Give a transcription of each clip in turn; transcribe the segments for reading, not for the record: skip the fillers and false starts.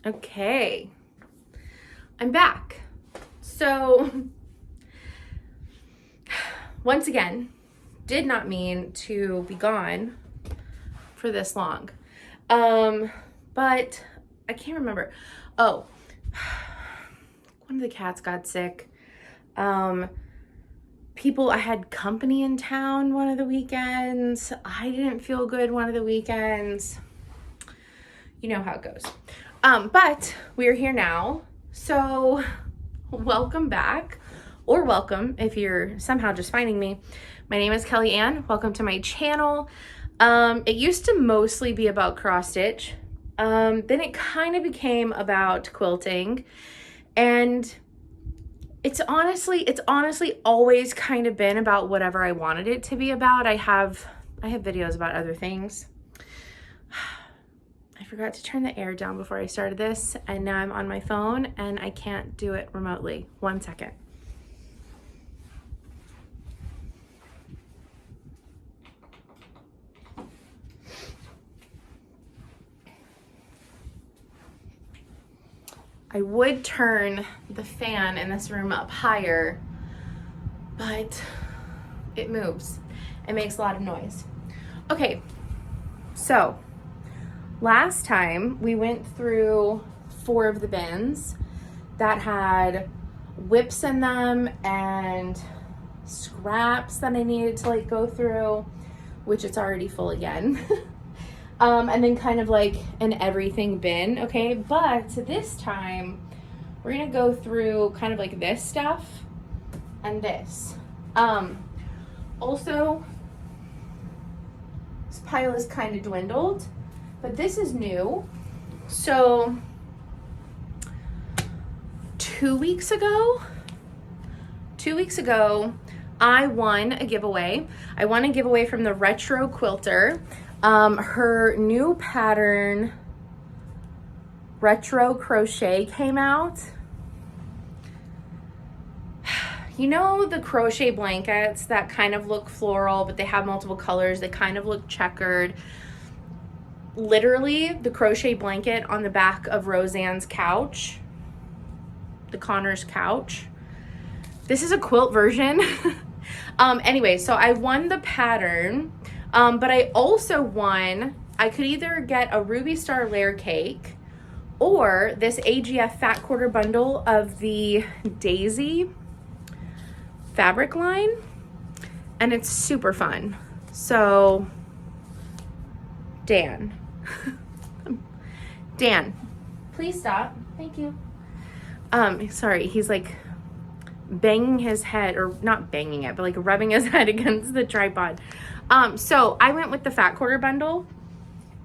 Okay, I'm back. So, once again, did not mean to be gone for this long. But I can't remember. Oh, one of the cats got sick. I had company in town one of the weekends. I didn't feel good one of the weekends. You know how it goes. But we're here now. So welcome back, or welcome if you're somehow just finding me. My name is Kelli Anne. Welcome to my channel. It used to mostly be about cross stitch. Then it kind of became about quilting, and it's honestly always kind of been about whatever I wanted it to be about. I have videos about other things. I forgot to turn the air down before I started this, and now I'm on my phone and I can't do it remotely. 1 second. I would turn the fan in this room up higher, but it moves. It makes a lot of noise. Okay, so last time we went through 4 of the bins that had whips in them and scraps that I needed to like go through, which it's already full again. And then kind of like an everything bin, okay? But this time we're gonna go through kind of like this stuff and this. Also, this pile is kind of dwindled, but this is new. So 2 weeks ago, I won a giveaway. I won a giveaway from the Retro Quilter. Her new pattern, Retro Crochet, came out. You know the crochet blankets that kind of look floral, but they have multiple colors, they kind of look checkered. Literally, the crochet blanket on the back of Roseanne's couch, the Connor's couch. This is a quilt version. Anyway, so I won the pattern. But I also won, I could either get a Ruby Star layer cake or this AGF fat quarter bundle of the Daisy fabric line, and it's super fun. So Dan, please stop. Thank you. Sorry, he's like banging his head, or not banging it, but like rubbing his head against the tripod. So I went with the fat quarter bundle.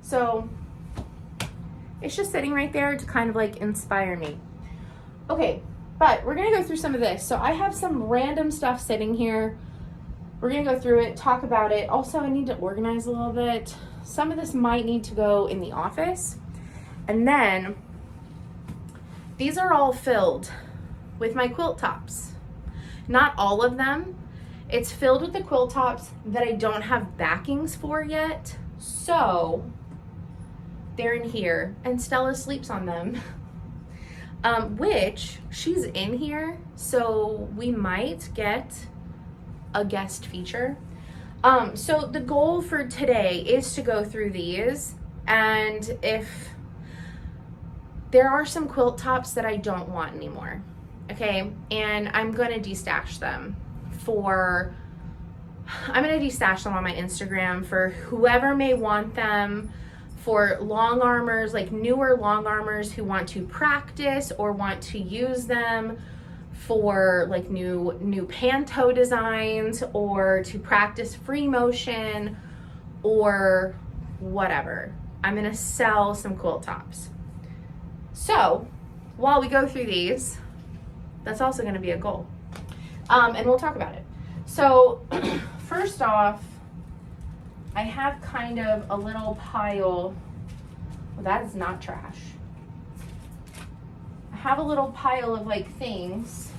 So it's just sitting right there to kind of like inspire me. Okay, but we're gonna go through some of this. So I have some random stuff sitting here. We're gonna go through it, talk about it. Also, I need to organize a little bit. Some of this might need to go in the office. And then these are all filled with my quilt tops. Not all of them. It's filled with the quilt tops that I don't have backings for yet. So they're in here, and Stella sleeps on them. Which she's in here, so we might get a guest feature. So the goal for today is to go through these, and if there are some quilt tops that I don't want anymore, okay, and I'm gonna destash them on my Instagram for whoever may want them, for long armors, like newer long armors who want to practice or want to use them for like new panto designs, or to practice free motion or whatever. I'm gonna sell some quilt tops. So while we go through these, that's also gonna be a goal. And we'll talk about it. So first off, I have kind of a little pile. Well, that is not trash. I have a little pile of like things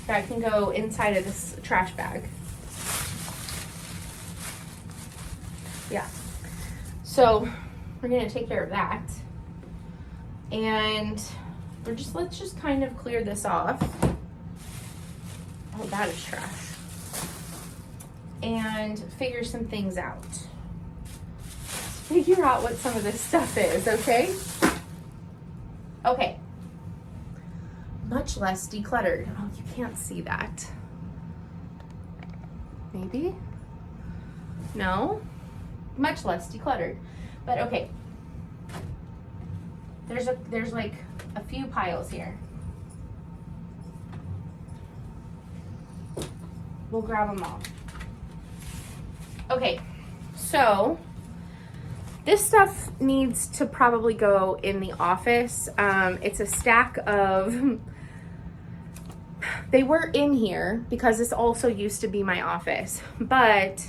that can go inside of this trash bag. Yeah. So we're gonna take care of that. And let's just kind of clear this off. Oh, that is trash. And figure some things out. Figure out what some of this stuff is, okay? Okay. Much less decluttered. Oh, you can't see that. Maybe? No? Much less decluttered. But okay. There's like a few piles here. We'll grab them all. Okay, so this stuff needs to probably go in the office. It's a stack of, they were in here because this also used to be my office, but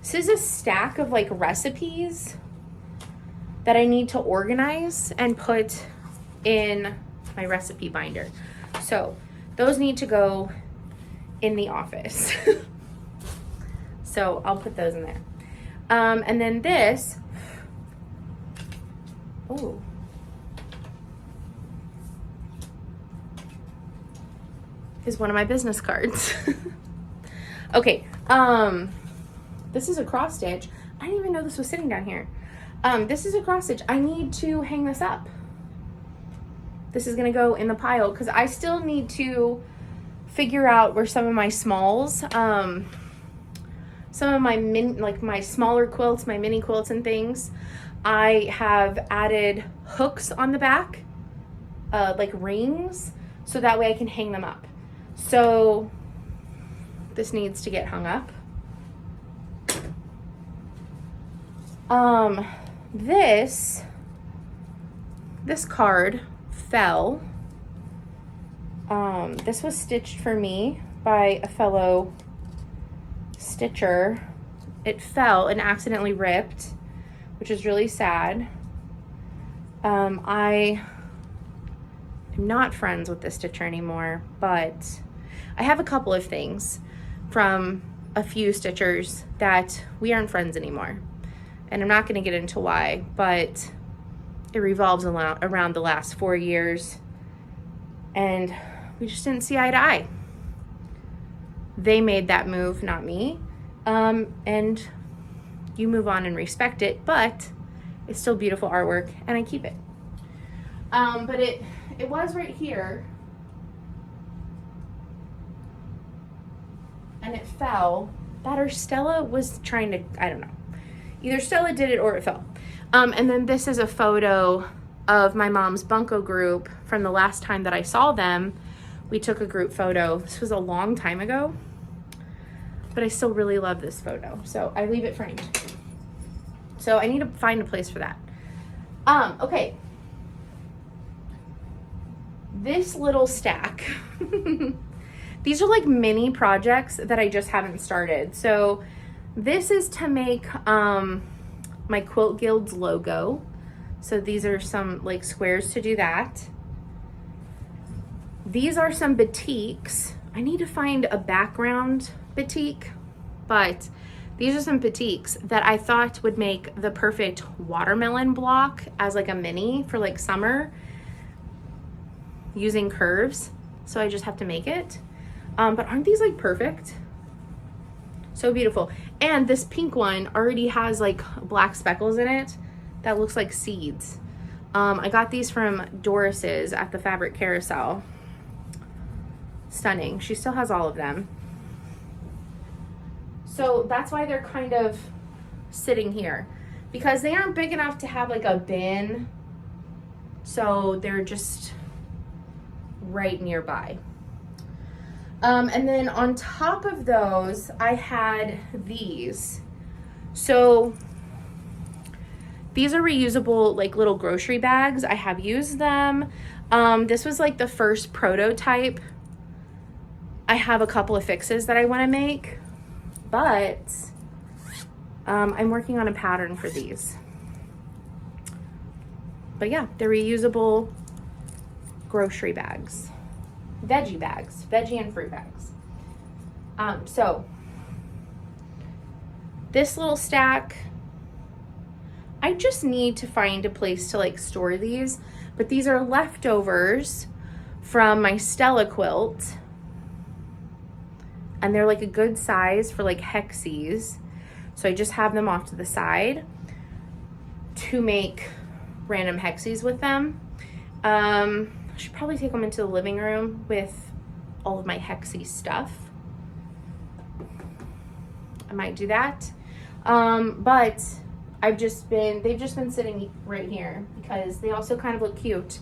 this is a stack of like recipes that I need to organize and put in my recipe binder. So those need to go in the office. So I'll put those in there. And then this, oh, is one of my business cards. Okay, this is a cross stitch. I didn't even know this was sitting down here. This is a cross stitch. I need to hang this up. This is gonna go in the pile because I still need to figure out where some of my smalls, some of my my smaller quilts, my mini quilts and things, I have added hooks on the back, like rings, so that way I can hang them up. So this needs to get hung up. This card fell. This was stitched for me by a fellow stitcher. It fell and accidentally ripped, which is really sad. I am not friends with this stitcher anymore, but I have a couple of things from a few stitchers that we aren't friends anymore. And I'm not going to get into why, but it revolves around the last 4 years, and we just didn't see eye to eye. They made that move, not me. And you move on and respect it, but it's still beautiful artwork, and I keep it. But it was right here, and it fell. That or Stella was trying to, I don't know. Either Stella did it or it fell. And then this is a photo of my mom's bunco group from the last time that I saw them. We took a group photo. This was a long time ago, but I still really love this photo. So I leave it framed. So I need to find a place for that. Okay. This little stack. These are like mini projects that I just haven't started. So this is to make my Quilt Guild's logo. So these are some like squares to do that. These are some batiks. I need to find a background batik, but these are some batiks that I thought would make the perfect watermelon block as like a mini for like summer using curves. So I just have to make it. But aren't these like perfect? So beautiful. And this pink one already has like black speckles in it that looks like seeds. I got these from Doris's at the Fabric Carousel. Stunning. She still has all of them. So that's why they're kind of sitting here, because they aren't big enough to have like a bin. So they're just right nearby. And then on top of those, I had these. So these are reusable like little grocery bags. I have used them. This was like the first prototype. I have a couple of fixes that I want to make, but I'm working on a pattern for these. But yeah, they're reusable grocery bags. Veggie and fruit bags. So this little stack, I just need to find a place to like store these, but these are leftovers from my Stella quilt, and they're like a good size for like hexies. So I just have them off to the side to make random hexies with them. I should probably take them into the living room with all of my hexie stuff. I might do that. But they've just been sitting right here because they also kind of look cute.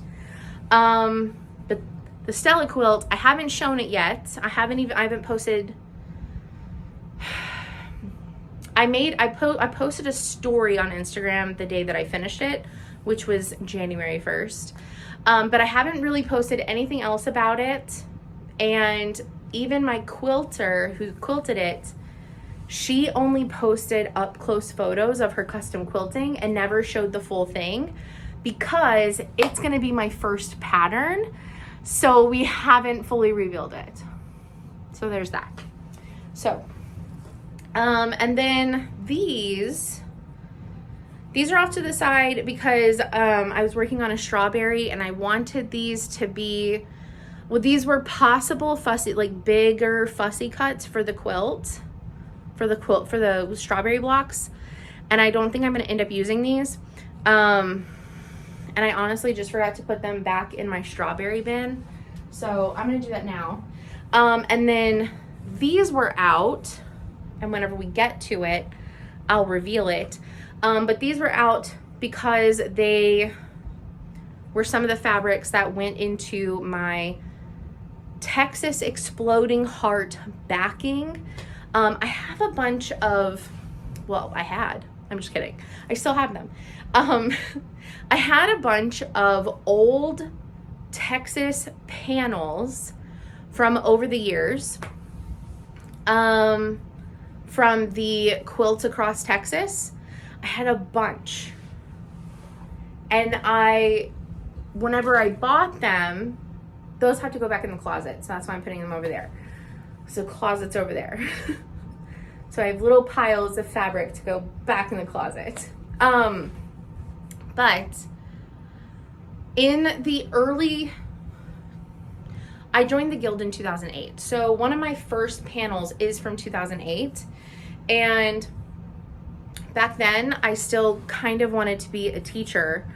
But the Stella quilt, I haven't shown it yet. I haven't posted. I posted a story on Instagram the day that I finished it, which was January 1st. But I haven't really posted anything else about it. And even my quilter who quilted it, she only posted up close photos of her custom quilting and never showed the full thing because it's gonna be my first pattern. So we haven't fully revealed it. So there's that. So, and then these are off to the side because I was working on a strawberry and I wanted these to be, well, these were possible fussy, like bigger fussy cuts for the quilt, for the strawberry blocks. And I don't think I'm going to end up using these. And I honestly just forgot to put them back in my strawberry bin. So I'm going to do that now. And then these were out, and whenever we get to it, I'll reveal it. But these were out because they were some of the fabrics that went into my Texas Exploding Heart backing. I have a bunch of, well, I'm just kidding. I still have them. I had a bunch of old Texas panels from over the years, from the Quilts Across Texas. I had a bunch. And whenever I bought them, those have to go back in the closet. So that's why I'm putting them over there. So closet's over there. So I have little piles of fabric to go back in the closet. But in the I joined the guild in 2008. So one of my first panels is from 2008. And back then, I still kind of wanted to be a teacher.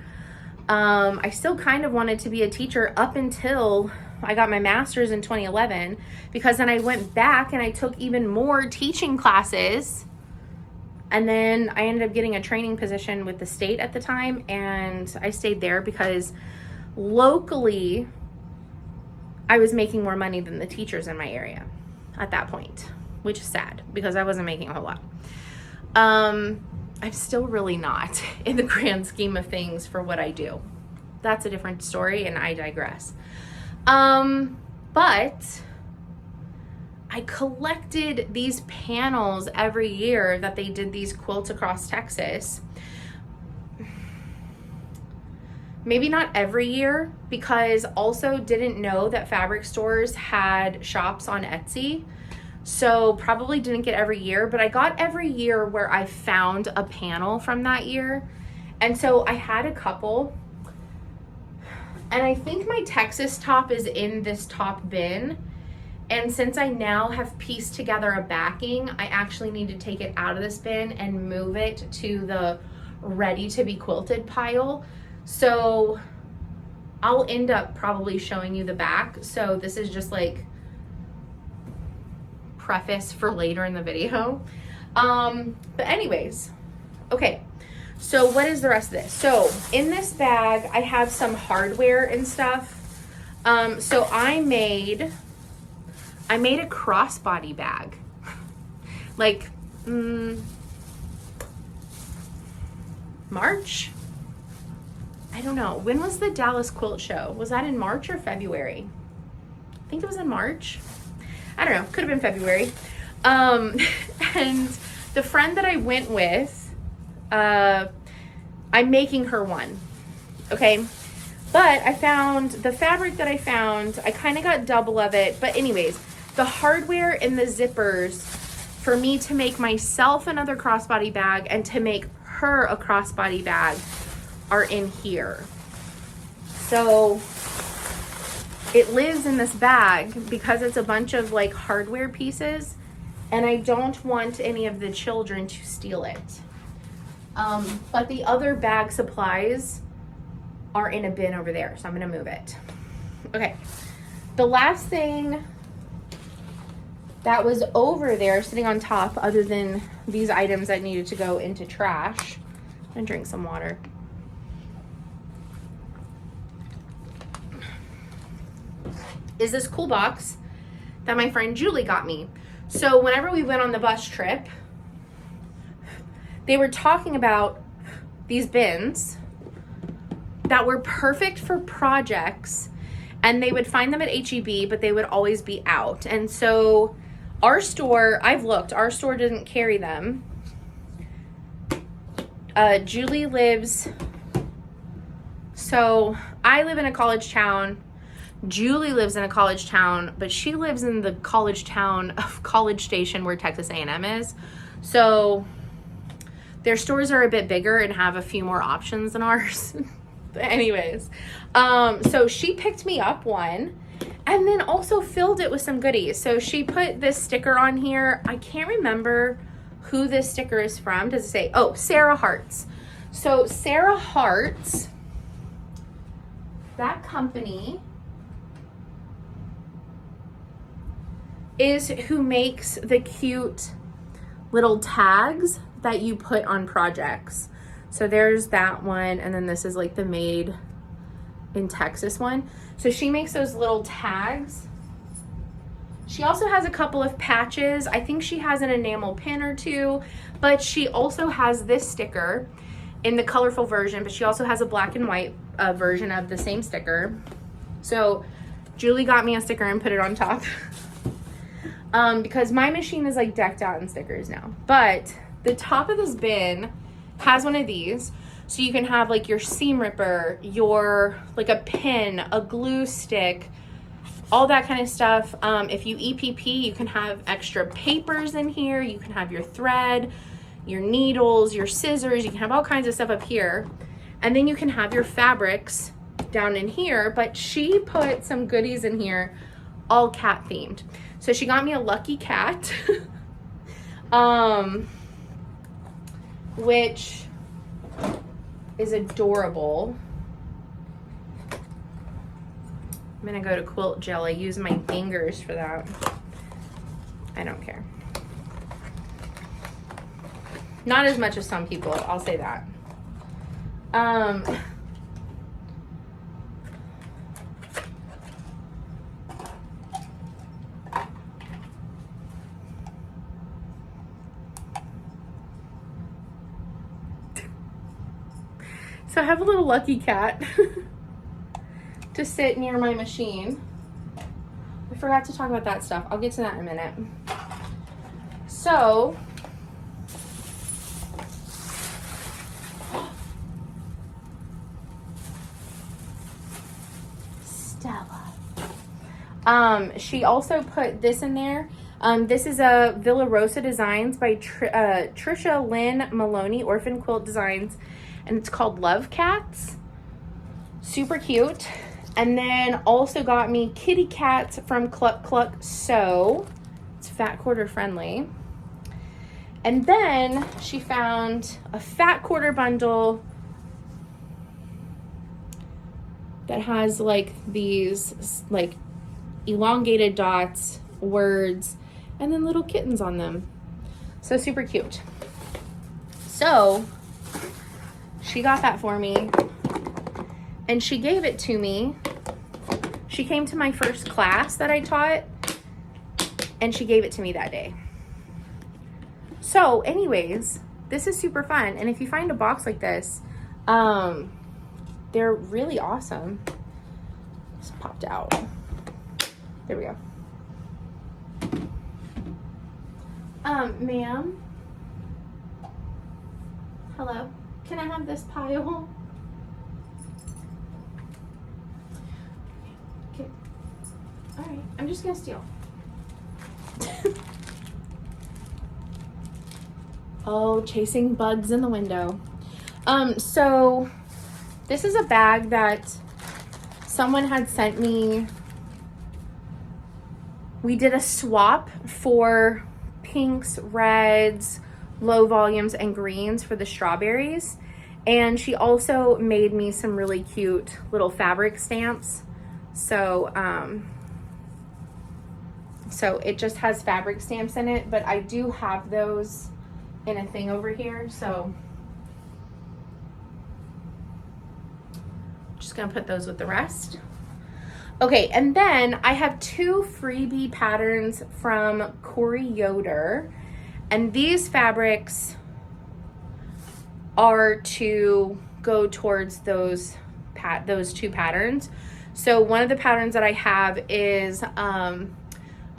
I still kind of wanted to be a teacher up until I got my master's in 2011, because then I went back and I took even more teaching classes. And then I ended up getting a training position with the state at the time, and I stayed there because locally I was making more money than the teachers in my area at that point, which is sad because I wasn't making a whole lot. I'm still really not in the grand scheme of things for what I do. That's a different story, and I digress. But I collected these panels every year that they did these Quilts Across Texas. Maybe not every year, because also didn't know that fabric stores had shops on Etsy. So probably didn't get every year, but I got every year where I found a panel from that year. And so I had a couple. And I think my Texas top is in this top bin. And since I now have pieced together a backing, I actually need to take it out of this bin and move it to the ready to be quilted pile. So I'll end up probably showing you the back. So this is just like preface for later in the video. But anyways, okay. So what is the rest of this? So in this bag, I have some hardware and stuff. So I made a crossbody bag. Like, March? I don't know. When was the Dallas Quilt Show? Was that in March or February? I think it was in March. I don't know. Could have been February. And the friend that I went with, I'm making her one. Okay. But I found the fabric that I found, I kind of got double of it. But anyways, the hardware and the zippers for me to make myself another crossbody bag and to make her a crossbody bag are in here. So it lives in this bag because it's a bunch of like hardware pieces, and I don't want any of the children to steal it. But the other bag supplies are in a bin over there, so I'm gonna move it. Okay, the last thing that was over there sitting on top, other than these items that needed to go into trash, I'm gonna drink some water. Is this cool box that my friend Julie got me. So whenever we went on the bus trip, they were talking about these bins that were perfect for projects, and they would find them at H-E-B, but they would always be out. And so our store, I've looked, our store didn't carry them. Julie lives, so I live in a college town. Julie lives in a college town, but she lives in the college town of College Station where Texas A&M is. So their stores are a bit bigger and have a few more options than ours. But anyways, so she picked me up one and then also filled it with some goodies. So she put this sticker on here. I can't remember who this sticker is from. Does it say? Oh, Sarah Hearts. So Sarah Hearts, that company is who makes the cute little tags that you put on projects. So there's that one, and then this is like the Made in Texas one. So she makes those little tags. She also has a couple of patches. I think she has an enamel pin or two, but she also has this sticker in the colorful version, but she also has a black and white version of the same sticker. So Julie got me a sticker and put it on top. Because my machine is like decked out in stickers now. But the top of this bin has one of these. So you can have like your seam ripper, your like a pin, a glue stick, all that kind of stuff. If you EPP, you can have extra papers in here. You can have your thread, your needles, your scissors. You can have all kinds of stuff up here. And then you can have your fabrics down in here. But she put some goodies in here, all cat themed. So she got me a lucky cat, which is adorable. I'm gonna go to Quilt Gel. I use my fingers for that. I don't care. Not as much as some people, I'll say that. So I have a little lucky cat to sit near my machine. I forgot to talk about that stuff. I'll get to that in a minute. So Stella. She also put this in there. This is a Villa Rosa Designs by Trisha Lynn Maloney, Orphan Quilt Designs. And it's called Love Cats. Super cute. And then also got me kitty cats from Cluck Cluck Sew. It's fat quarter friendly. And then she found a fat quarter bundle that has like these like elongated dots, words, and then little kittens on them. So super cute. So she got that for me, and she gave it to me. She came to my first class that I taught, and she gave it to me that day. So anyways, this is super fun, and if you find a box like this, they're really awesome. Just popped out. There we go. Ma'am? Hello? Can I have this pile? Okay. All right. I'm just gonna steal. Oh, chasing bugs in the window. So this is a bag that someone had sent me. We did a swap for pinks, reds, low volumes, and greens for the strawberries. And she also made me some really cute little fabric stamps. So, so it just has fabric stamps in it, but I do have those in a thing over here. So just gonna put those with the rest. Okay, and then I have 2 freebie patterns from Corey Yoder, and these fabrics are to go towards those 2 patterns. So one of the patterns that I have is a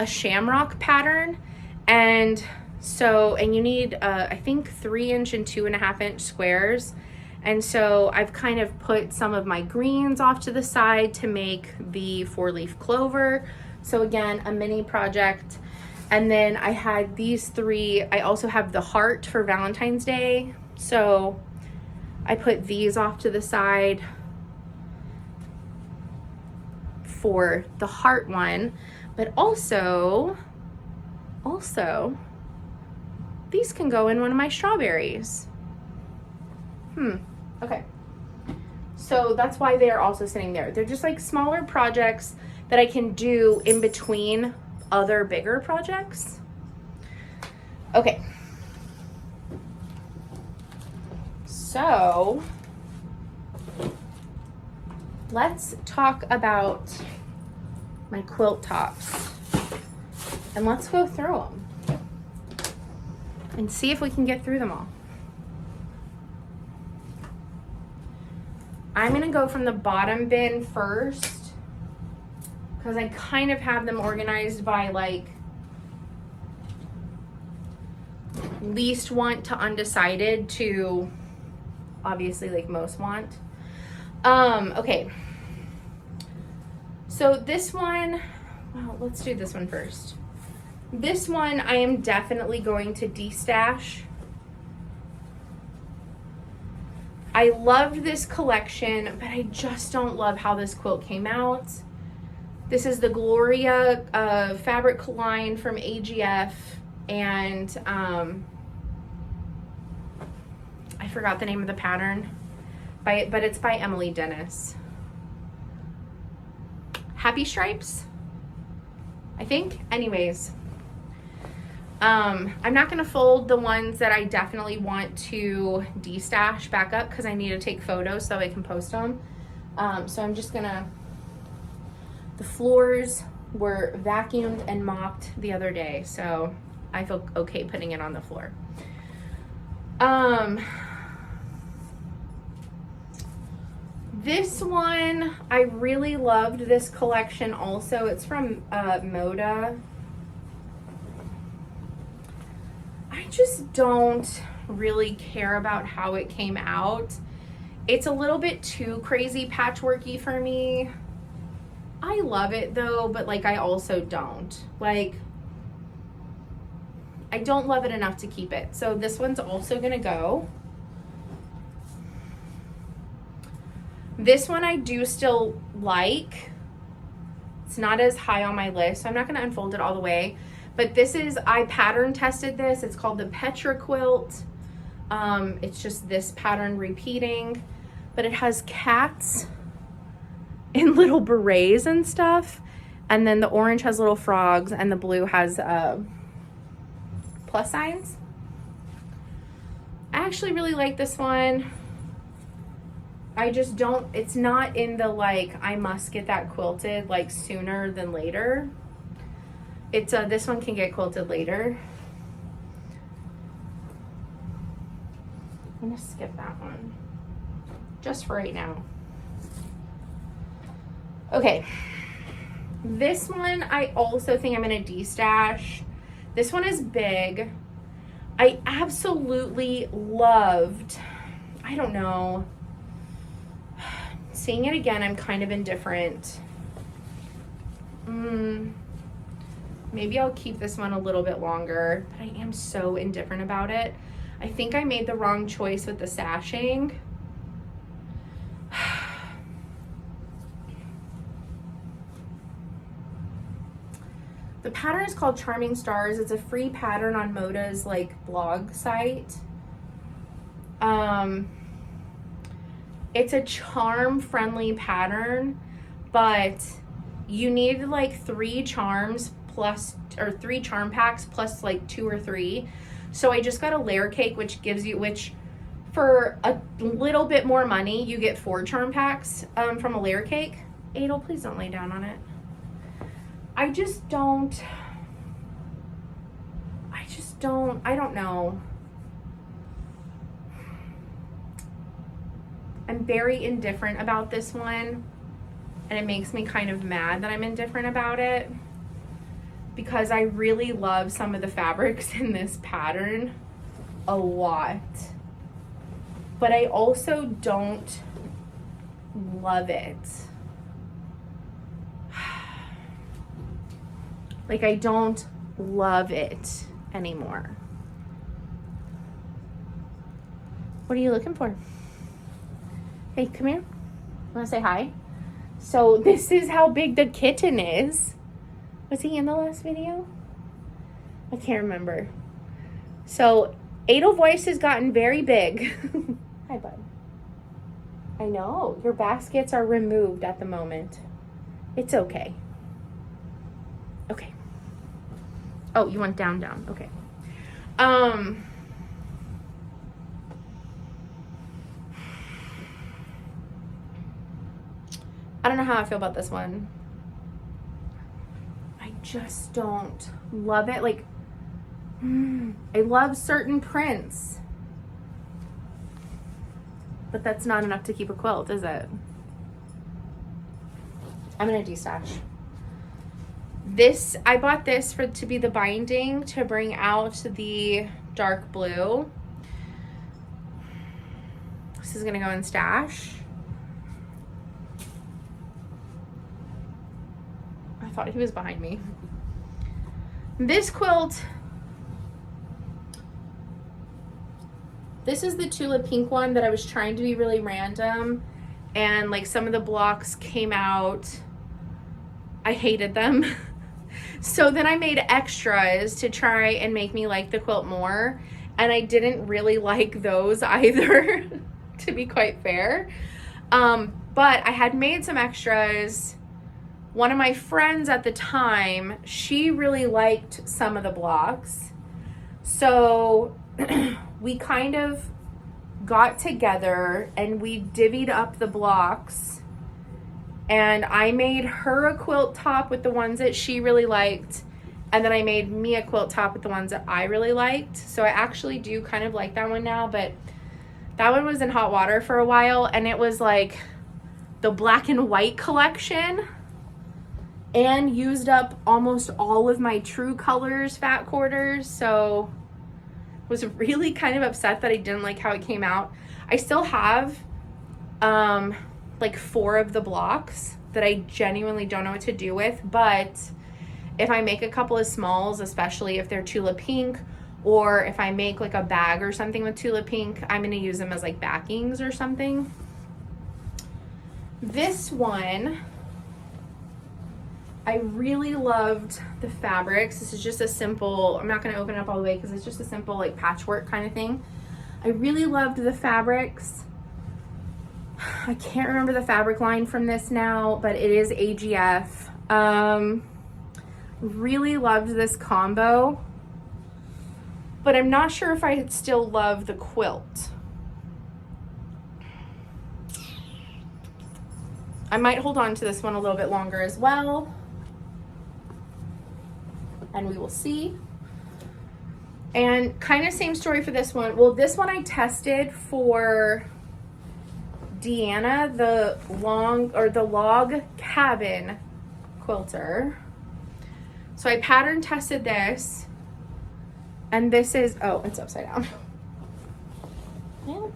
shamrock pattern, and you need I think 3-inch and 2.5-inch squares. And so I've kind of put some of my greens off to the side to make the 4-leaf clover. So again, a mini project. And then I had these 3. I also have the heart for Valentine's Day. So I put these off to the side for the heart one. But also, these can go in one of my strawberries. Okay, so that's why they are also sitting there. They're just like smaller projects that I can do in between other bigger projects. Okay, so let's talk about my quilt tops, and let's go through them and see if we can get through them all. I'm gonna go from the bottom bin first because I kind of have them organized by like least want to undecided to obviously like most want. Okay. So this one, well, let's do this one first. This one I am definitely going to destash. I loved this collection, but I just don't love how this quilt came out. This is the Gloria fabric line from AGF, and I forgot the name of the pattern, but it's by Emily Dennis. Happy Stripes, I think. Anyways, I'm not gonna fold the ones that I definitely want to destash back up because I need to take photos so I can post them. So I'm just gonna, the floors were vacuumed and mopped the other day, so I feel okay putting it on the floor. This one, I really loved this collection also. It's from Moda. I just don't really care about how it came out. It's a little bit too crazy patchworky for me. I love it though, but like I also don't. Like, I don't love it enough to keep it. So this one's also gonna go. This one I do still like. It's not as high on my list, so I'm not gonna unfold it all the way. But this is, I pattern tested this. It's called the Petra quilt. It's just this pattern repeating, but it has cats in little berets and stuff. And then the orange has little frogs and the blue has plus signs. I actually really like this one. I just don't, it's not in the like, I must get that quilted like sooner than later. It's this one can get quilted later. I'm gonna skip that one just for right now. Okay, this one I also think I'm gonna destash. This one is big. I absolutely loved, I don't know, seeing it again, I'm kind of indifferent. Maybe I'll keep this one a little bit longer, but I am so indifferent about it. I think I made the wrong choice with the sashing. The pattern is called Charming Stars. It's a free pattern on Moda's like blog site. It's a charm friendly pattern, but you need like 3 charms plus, or 3 charm packs plus like 2 or 3. So I just got a layer cake, which gives you, which for a little bit more money, you get 4 charm packs from a layer cake. Adel, please don't lay down on it. I don't know. I'm very indifferent about this one, and it makes me kind of mad that I'm indifferent about it because I really love some of the fabrics in this pattern a lot, but I also don't love it. Like, I don't love it anymore. What are you looking for? Hey, come here. Want to say hi? So this is how big the kitten is. Was he in the last video? I can't remember. So Edelweiss has gotten very big. Hi, bud. I know. Your baskets are removed at the moment. It's okay. Okay. Oh, you want down. Okay. I don't know how I feel about this one. I just don't love it. Like, I love certain prints, but that's not enough to keep a quilt, is it? I'm gonna destash. This, I bought this to be the binding to bring out the dark blue. This is gonna go in stash. I thought he was behind me. This quilt, this is the tulip pink one that I was trying to be really random, and like some of the blocks came out. I hated them. So then I made extras to try and make me like the quilt more, and I didn't really like those either, to be quite fair. But I had made some extras. One of my friends at the time, she really liked some of the blocks. So we kind of got together and we divvied up the blocks, and I made her a quilt top with the ones that she really liked, and then I made me a quilt top with the ones that I really liked. So I actually do kind of like that one now, but that one was in hot water for a while, and it was like the black and white collection, and used up almost all of my True Colors fat quarters. So was really kind of upset that I didn't like how it came out. I still have like 4 of the blocks that I genuinely don't know what to do with, but if I make a couple of smalls, especially if they're tulip pink, or if I make like a bag or something with tulip pink, I'm gonna use them as like backings or something. This one, I really loved the fabrics. This is just a simple, I'm not going to open it up all the way because it's just a simple like patchwork kind of thing. I really loved the fabrics. I can't remember the fabric line from this now, but it is AGF. Really loved this combo, but I'm not sure if I still love the quilt. I might hold on to this one a little bit longer as well, and we will see. And kind of same story for this one. Well, this one I tested for Deanna, the log cabin quilter. So I pattern tested this, and this is, oh, it's upside down. Yeah.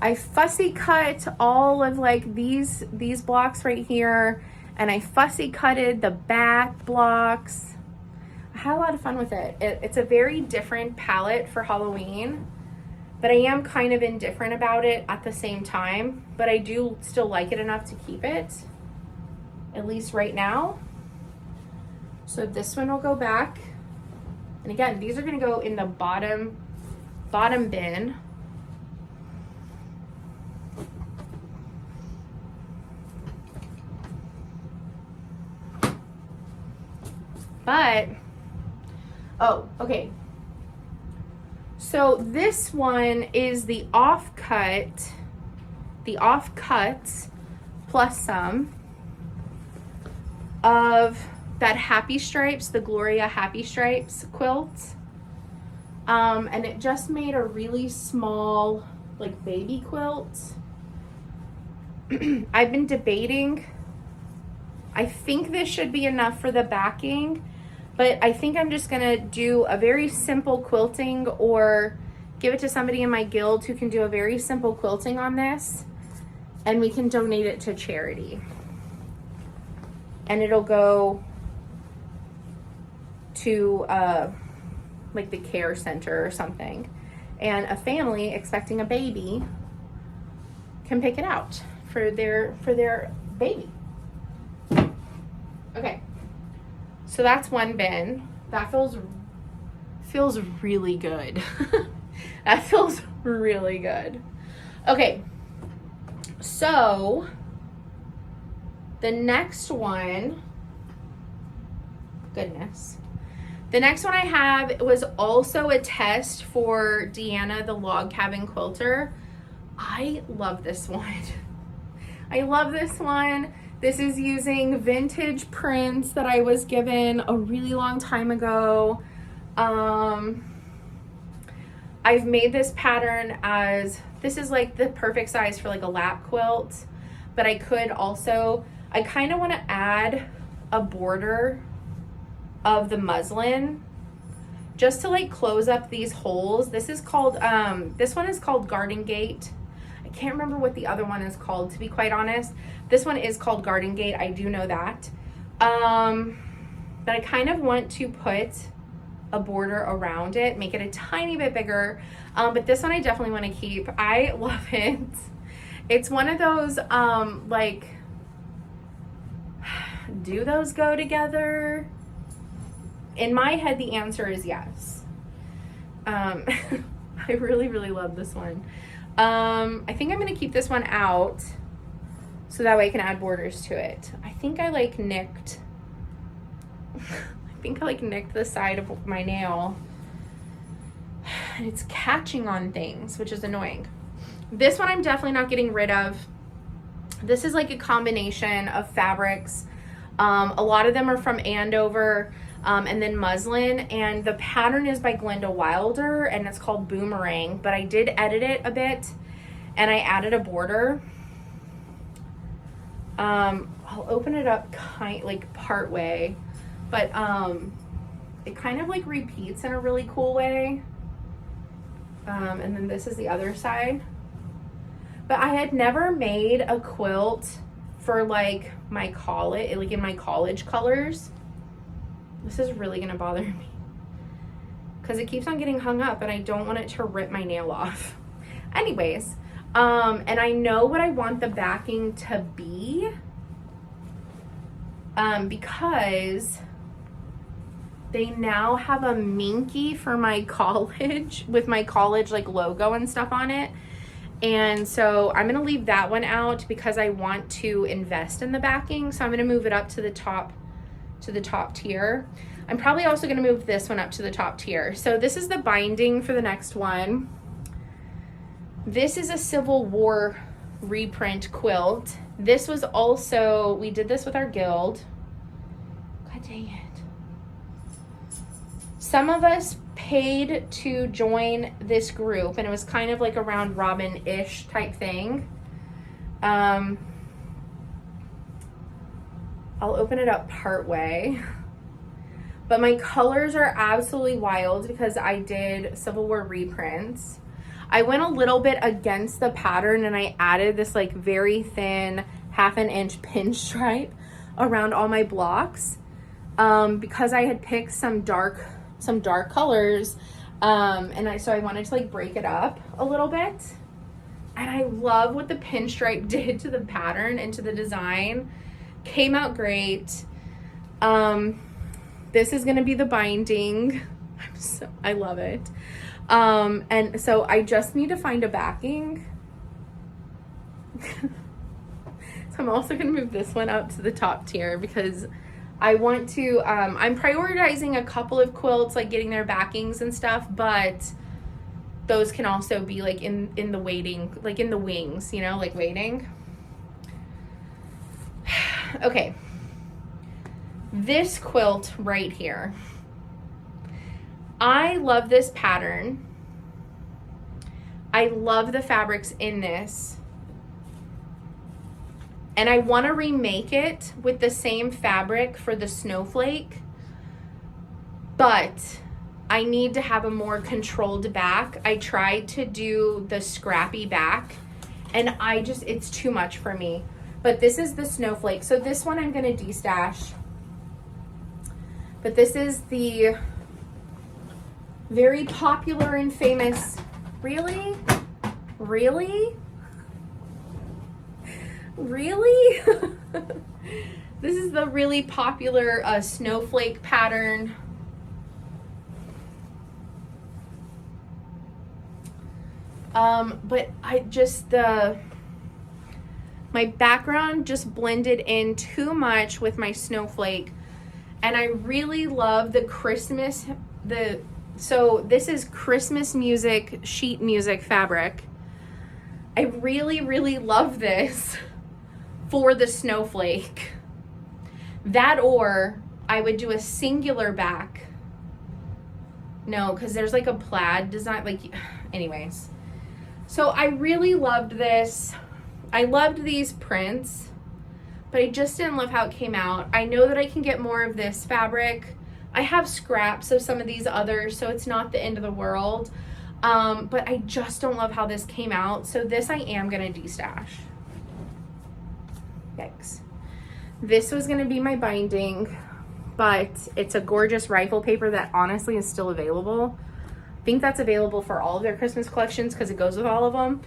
I fussy cut all of like these blocks right here, and I fussy cutted the back blocks. I had a lot of fun with it. It's a very different palette for Halloween, but I am kind of indifferent about it at the same time, but I do still like it enough to keep it, at least right now. So this one will go back. And again, these are gonna go in the bottom bin. But, oh, okay. So this one is the offcuts plus some of that Happy Stripes, the Gloria Happy Stripes quilt. And it just made a really small, like, baby quilt. I've been debating. I think this should be enough for the backing, but I think I'm just gonna do a very simple quilting or give it to somebody in my guild who can do a very simple quilting on this, and we can donate it to charity. And it'll go to like the care center or something, and a family expecting a baby can pick it out for their baby. Okay, so that's one bin. That feels really good. That feels really good. Okay, so the next one, goodness. The next one I have was also a test for Deanna, the Log Cabin Quilter. I love this one. I love this one. This is using vintage prints that I was given a really long time ago. I've made this pattern as, this is like the perfect size for like a lap quilt, but I could also, I kind of want to add a border of the muslin just to like close up these holes. This is called, this one is called Garden Gate. I can't remember what the other one is called, to be quite honest. This one is called Garden Gate, I do know that. But I kind of want to put a border around it, make it a tiny bit bigger. But this one I definitely want to keep. I love it. It's one of those, like, do those go together? In my head, the answer is yes. I really, really love this one. I think I'm going to keep this one out so that way I can add borders to it. I think I like nicked, the side of my nail, and it's catching on things, which is annoying. This one I'm definitely not getting rid of. This is like a combination of fabrics. A lot of them are from Andover, and then muslin, and the pattern is by Glenda Wilder, and it's called Boomerang, but I did edit it a bit, and I added a border. I'll open it up part way, but it kind of like repeats in a really cool way. And then this is the other side. But I had never made a quilt for like my college, like in my college colors. This is really gonna bother me because it keeps on getting hung up and I don't want it to rip my nail off. Anyways, and I know what I want the backing to be, because they now have a Minky for my college with my college like logo and stuff on it. And so I'm gonna leave that one out because I want to invest in the backing. So I'm gonna move it up to the top tier. I'm probably also gonna move this one up to the top tier. So this is the binding for the next one. This is a Civil War reprint quilt. This was also, we did this with our guild. God dang it. Some of us paid to join this group, and it was kind of like a round robin-ish type thing. I'll open it up part way. But my colors are absolutely wild because I did Civil War reprints. I went a little bit against the pattern and I added this like very thin 1/2 inch pinstripe around all my blocks. because I had picked some dark colors. So I wanted to like break it up a little bit. And I love what the pinstripe did to the pattern and to the design. Came out great. This is gonna be the binding. I love it. And so I just need to find a backing. So I'm also gonna move this one up to the top tier because I want to, I'm prioritizing a couple of quilts, like getting their backings and stuff, but those can also be like in the waiting, like in the wings, you know, like waiting. Okay. This quilt right here. I love this pattern. I love the fabrics in this. And I want to remake it with the same fabric for the snowflake, but I need to have a more controlled back. I tried to do the scrappy back and it's too much for me. But this is the snowflake. So this one I'm going to destash. But this is the very popular and famous, really? This is the really popular snowflake pattern. But my background just blended in too much with my snowflake. And I really love the Christmas, so this is Christmas music, sheet music fabric. I really love this for the snowflake. That, or I would do a singular back. No, because there's like a plaid design, like, anyways. So I really loved this. I loved these prints, but I just didn't love how it came out. I know that I can get more of this fabric. I have scraps of some of these others, so it's not the end of the world. But I just don't love how this came out. So this I am gonna destash. Yikes. This was gonna be my binding, but it's a gorgeous rifle paper that honestly is still available. I think that's available for all of their Christmas collections because it goes with all of them.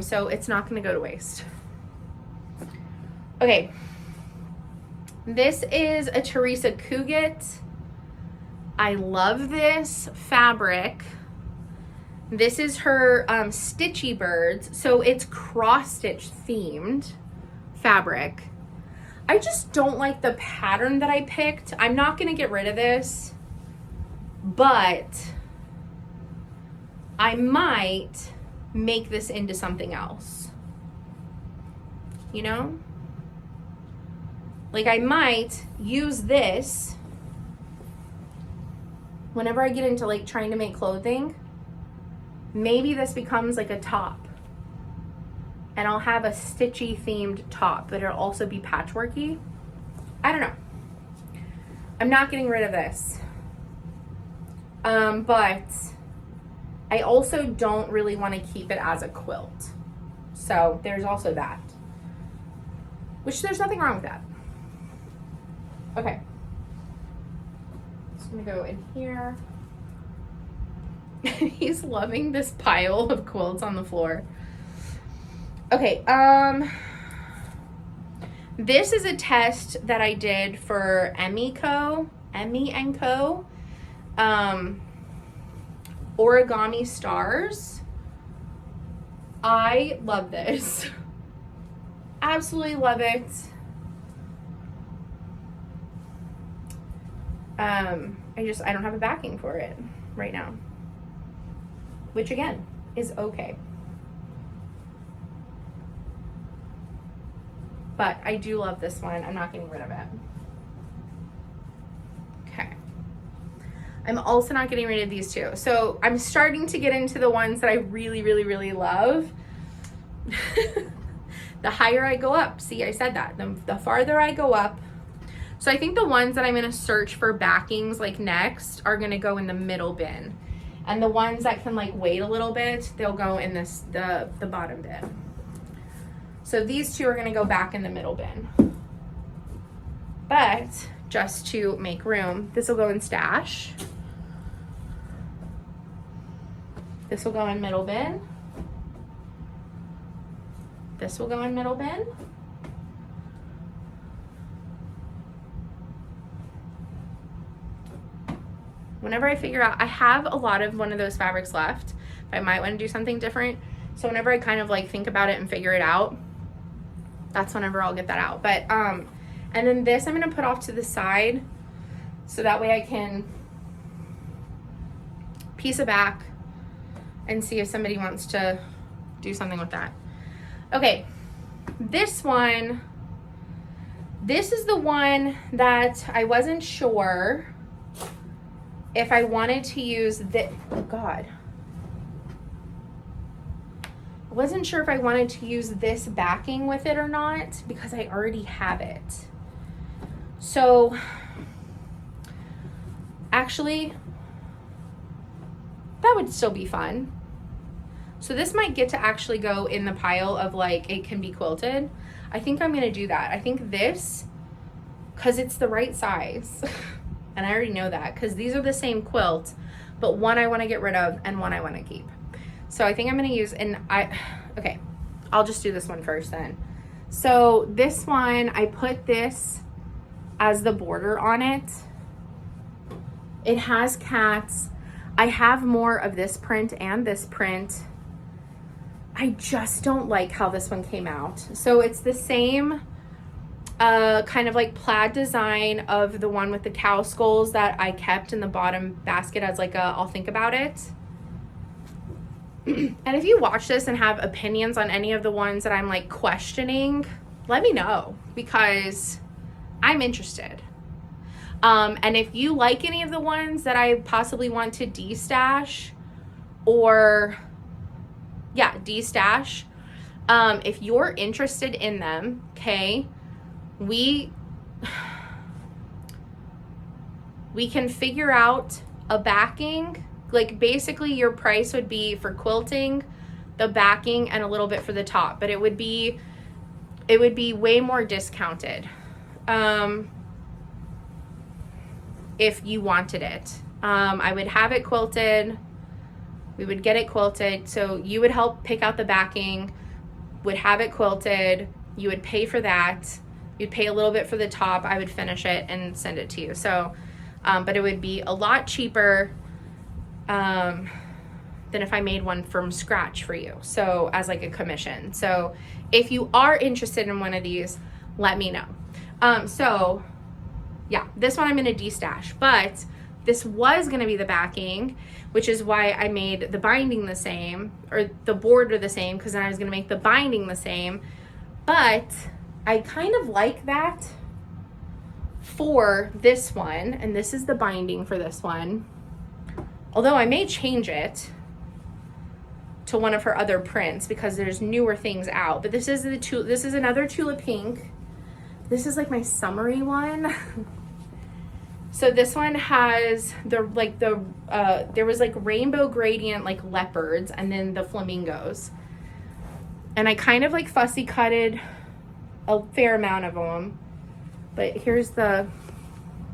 So it's not gonna go to waste. Okay, this is a Teresa Cuget. I love this fabric. This is her Stitchy Birds, so it's cross-stitch themed fabric. I just don't like the pattern that I picked. I'm not gonna get rid of this, but I might make this into something else, you know? Like I might use this whenever I get into like trying to make clothing. Maybe this becomes like a top and I'll have a stitchy themed top, but it'll also be patchworky. I don't know. I'm not getting rid of this. But I also don't really want to keep it as a quilt. So there's also that, which there's nothing wrong with that. Okay. Just gonna go in here. He's loving this pile of quilts on the floor. Okay, this is a test that I did for Emmy and Co. Origami Stars. I love this. Absolutely love it. I don't have a backing for it right now, which again is okay. But I do love this one. I'm not getting rid of it. Okay. I'm also not getting rid of these two. So I'm starting to get into the ones that I really love. The higher I go up, see, I said that, the farther I go up. So I think the ones that I'm gonna search for backings like next are gonna go in the middle bin. And the ones that can like wait a little bit, they'll go in the bottom bin. So these two are gonna go back in the middle bin. But just to make room. This will go in stash. This will go in middle bin. This will go in middle bin. Whenever I figure out, I have a lot of one of those fabrics left. I might want to do something different. So whenever I kind of like think about it and figure it out, that's whenever I'll get that out. But, and then this I'm going to put off to the side so that way I can piece it back and see if somebody wants to do something with that. Okay, this one, this is the one that I wasn't sure if I wanted to use the, oh God. I wasn't sure if I wanted to use this backing with it or not because I already have it. So actually, that would still be fun. So this might get to actually go in the pile of like, it can be quilted. I think I'm gonna do that. I think this, cause it's the right size. And I already know that because these are the same quilt, but one I wanna get rid of and one I wanna keep. So I think I'm gonna use, okay, I'll just do this one first then. So this one, I put this as the border on it. It has cats. I have more of this print and this print. I just don't like how this one came out. So it's the same kind of like plaid design of the one with the cow skulls that I kept in the bottom basket as like a, I'll think about it. And if you watch this and have opinions on any of the ones that I'm like questioning, let me know because I'm interested. And if you like any of the ones that I possibly want to destash or yeah, destash, if you're interested in them, okay, we can figure out a backing. Like basically your price would be for quilting, the backing, and a little bit for the top, but it would be way more discounted if you wanted it. I would have it quilted, we would get it quilted, so you would help pick out the backing, would have it quilted, you would pay for that, you'd pay a little bit for the top, I would finish it and send it to you. So but it would be a lot cheaper than if I made one from scratch for you, so as like a commission. So if you are interested in one of these, let me know. So yeah, this one I'm gonna destash, but this was gonna be the backing, which is why I made the binding the same, or the border the same, because then I was gonna make the binding the same. But I kind of like that for this one, and this is the binding for this one. Although I may change it to one of her other prints because there's newer things out. But this is this is another Tula Pink. This is like my summery one. So this one has there was like rainbow gradient like leopards and then the flamingos. And I kind of like fussy cutted a fair amount of them. But here's the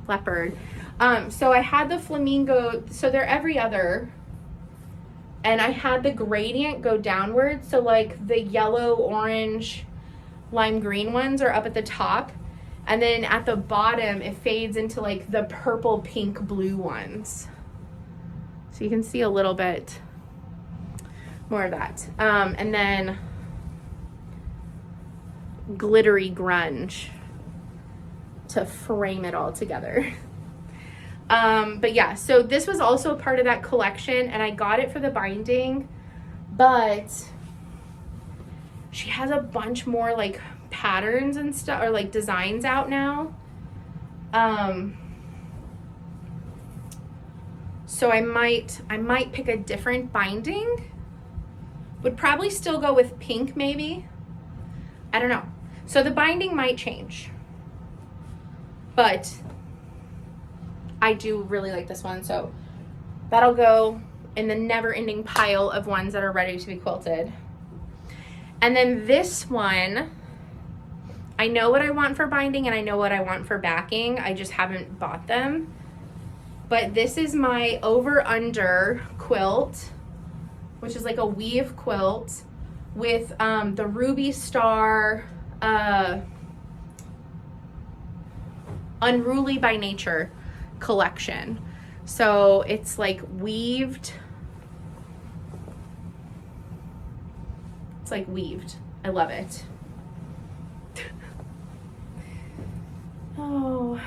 leopard. So I had the flamingo, so they're every other, and I had the gradient go downward, so like the yellow, orange, lime green ones are up at the top, and then at the bottom it fades into like the purple, pink, blue ones. So you can see a little bit more of that. And then glittery grunge to frame it all together. But yeah, so this was also a part of that collection, and I got it for the binding, but she has a bunch more like patterns and stuff, or like designs out now. So I might pick a different binding. Would probably still go with pink maybe. I don't know. So the binding might change, but I do really like this one, so that'll go in the never-ending pile of ones that are ready to be quilted. And then this one, I know what I want for binding and I know what I want for backing. I just haven't bought them. But this is my over-under quilt, which is like a weave quilt with the Ruby Star Unruly by Nature collection. So it's like weaved. It's like weaved. I love it. Oh.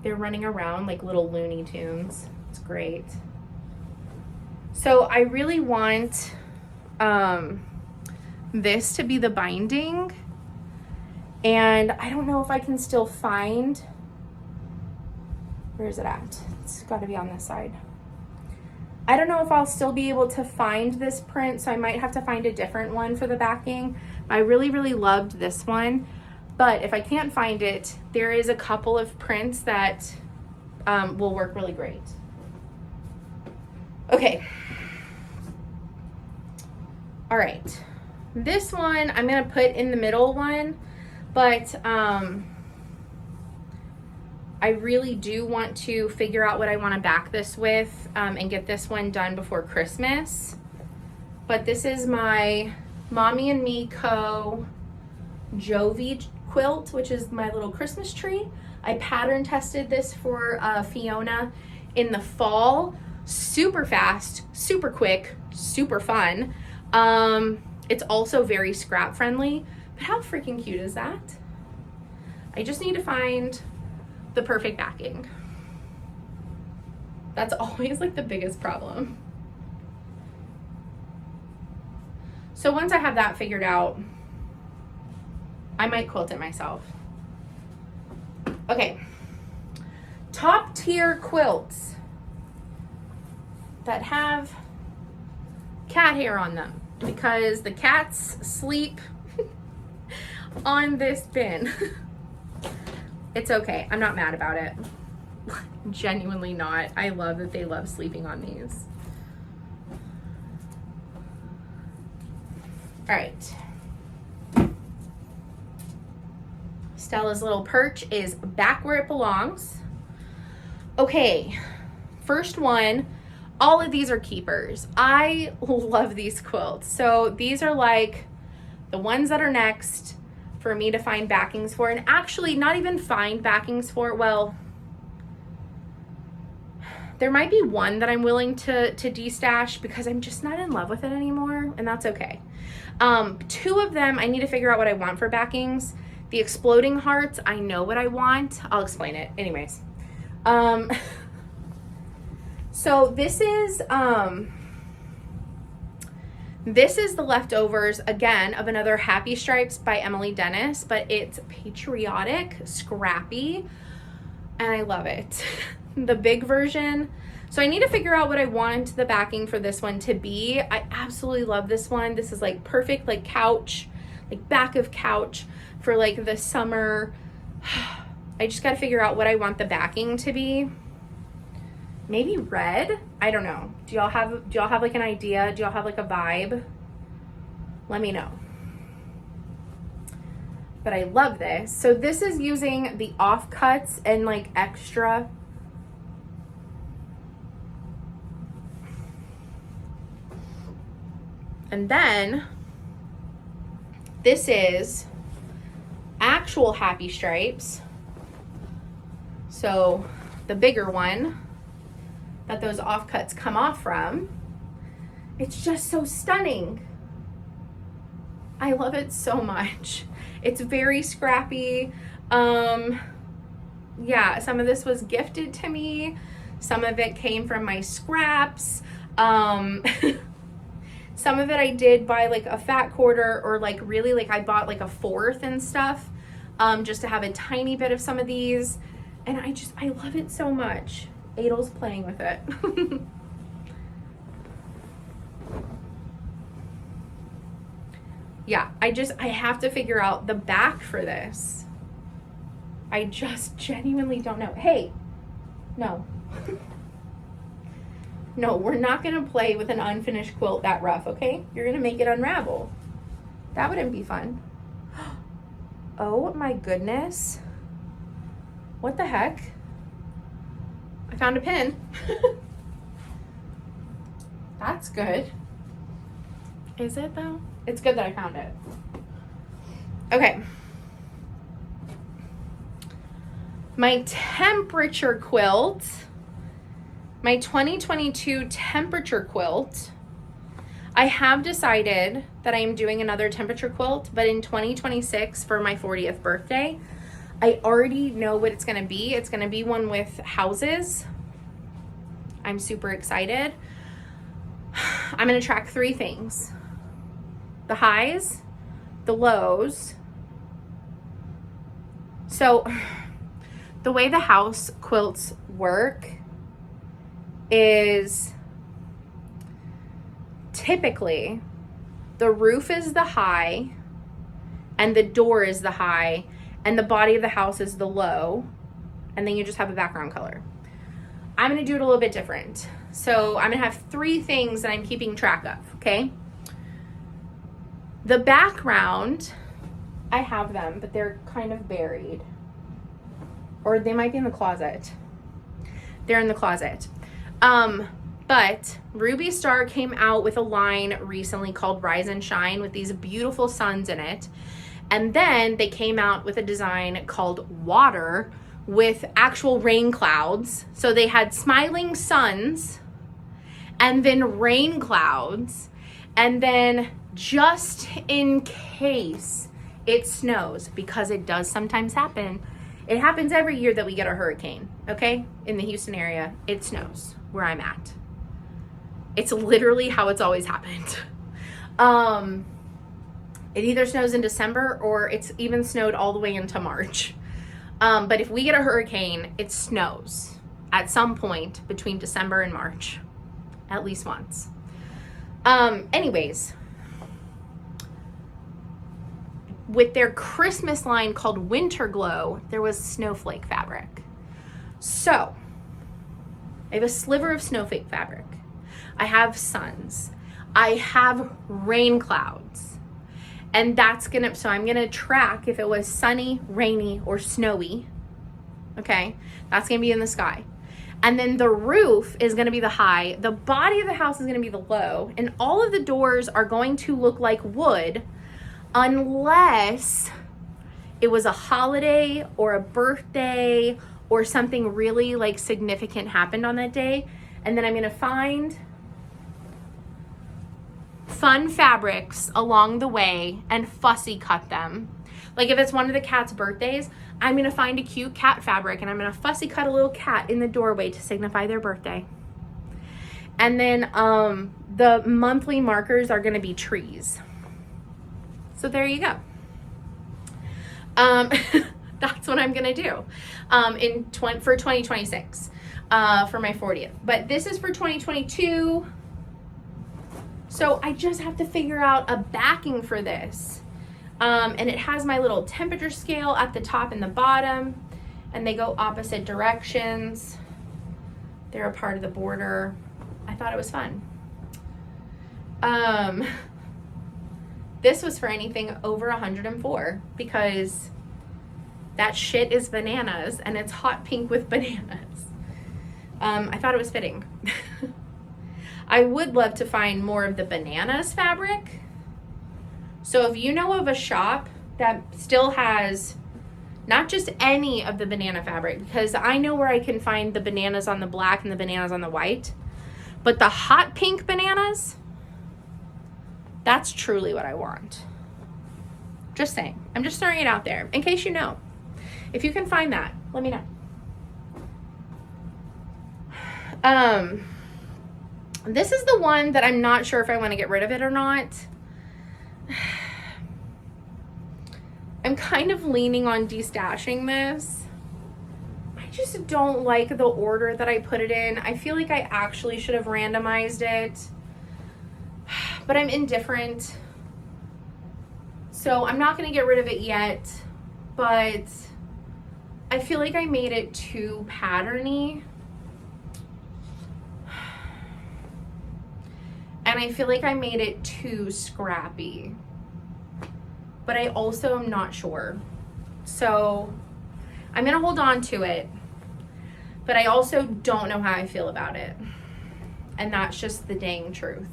They're running around like little Looney Tunes. It's great. So I really want this to be the binding. And I don't know if I can still find, where is it at? It's got to be on this side. I don't know if I'll still be able to find this print, so I might have to find a different one for the backing. I really, really loved this one. But if I can't find it, there is a couple of prints that will work really great. Okay. All right. This one, I'm going to put in the middle one, but I really do want to figure out what I want to back this with and get this one done before Christmas. But this is my Mommy and Me Co. Jovi quilt, which is my little Christmas tree. I pattern tested this for Fiona in the fall. Super fast, super quick, super fun. It's also very scrap friendly. But how freaking cute is that? I just need to find the perfect backing. That's always like the biggest problem. So once I have that figured out, I might quilt it myself. Okay. Top tier quilts that have cat hair on them because the cats sleep on this bin. It's okay. I'm not mad about it. Genuinely not. I love that they love sleeping on these. All right. Stella's little perch is back where it belongs. Okay, first one, all of these are keepers. I love these quilts. So these are like the ones that are next for me to find backings for, and actually not even find backings for. Well, there might be one that I'm willing to destash because I'm just not in love with it anymore, and that's okay. Two of them, I need to figure out what I want for backings. The exploding hearts, I know what I want. I'll explain it. Anyways. So this is the leftovers, again, of another Happy Stripes by Emily Dennis, but it's patriotic, scrappy, and I love it. The big version. So I need to figure out what I want the backing for this one to be. I absolutely love this one. This is like perfect, like couch, like back of couch for like the summer. I just got to figure out what I want the backing to be. Maybe red? I don't know. Do y'all have like an idea? Do y'all have like a vibe? Let me know. But I love this. So this is using the offcuts and like extra. And then this is actual Happy Stripes. So the bigger one that those offcuts come off from. It's just so stunning. I love it so much. It's very scrappy. Yeah, some of this was gifted to me. Some of it came from my scraps. Some of it I did buy like a fat quarter, or like really like I bought like a fourth and stuff, just to have a tiny bit of some of these. And I love it so much. Adel's playing with it. Yeah, I have to figure out the back for this. I just genuinely don't know. Hey, no. No, we're not gonna play with an unfinished quilt that rough, okay? You're gonna make it unravel. That wouldn't be fun. Oh my goodness. What the heck? I found a pin. That's good. Is it though? It's good that I found it. Okay. My temperature quilt, my 2022 temperature quilt, I have decided that I am doing another temperature quilt, but in 2026 for my 40th birthday. I already know what it's going to be. It's going to be one with houses. I'm super excited. I'm going to track 3 things. The highs, the lows. So the way the house quilts work is typically the roof is the high and the door is the high and the body of the house is the low, and then you just have a background color. I'm going to do it a little bit different. So I'm going to have 3 things that I'm keeping track of, okay? The background, I have them, but they're kind of buried. Or they might be in the closet. They're in the closet. But Ruby Star came out with a line recently called Rise and Shine with these beautiful suns in it. And then they came out with a design called Water with actual rain clouds. So they had smiling suns and then rain clouds. And then just in case it snows, because it does sometimes happen. It happens every year that we get a hurricane, okay? In the Houston area, it snows where I'm at. It's literally how it's always happened. It either snows in December or it's even snowed all the way into March. But if we get a hurricane, it snows at some point between December and March, at least once. Anyways, with their Christmas line called Winter Glow, there was snowflake fabric. So I have a sliver of snowflake fabric. I have suns. I have rain clouds. And that's so I'm gonna track if it was sunny, rainy, or snowy. Okay, that's gonna be in the sky. And then the roof is gonna be the high. The body of the house is gonna be the low. And all of the doors are going to look like wood unless it was a holiday or a birthday or something really like significant happened on that day. And then I'm gonna find fun fabrics along the way and fussy cut them. Like if it's one of the cat's birthdays, I'm gonna find a cute cat fabric and I'm gonna fussy cut a little cat in the doorway to signify their birthday. And then the monthly markers are gonna be trees. So there you go. That's what I'm gonna do for 2026 for my 40th. But this is for 2022. So I just have to figure out a backing for this. And it has my little temperature scale at the top and the bottom, and they go opposite directions. They're a part of the border. I thought it was fun. This was for anything over 104 because that shit is bananas and it's hot pink with bananas. I thought it was fitting. I would love to find more of the bananas fabric. So if you know of a shop that still has not just any of the banana fabric, because I know where I can find the bananas on the black and the bananas on the white, but the hot pink bananas, that's truly what I want. Just saying. I'm just throwing it out there in case you know. If you can find that, let me know. This is the one that I'm not sure if I want to get rid of it or not. I'm kind of leaning on destashing this. I just don't like the order that I put it in. I feel like I actually should have randomized it, but I'm indifferent. So I'm not going to get rid of it yet, but I feel like I made it too patterny. And I feel like I made it too scrappy. But I also am not sure. So I'm going to hold on to it, but I also don't know how I feel about it. And that's just the dang truth.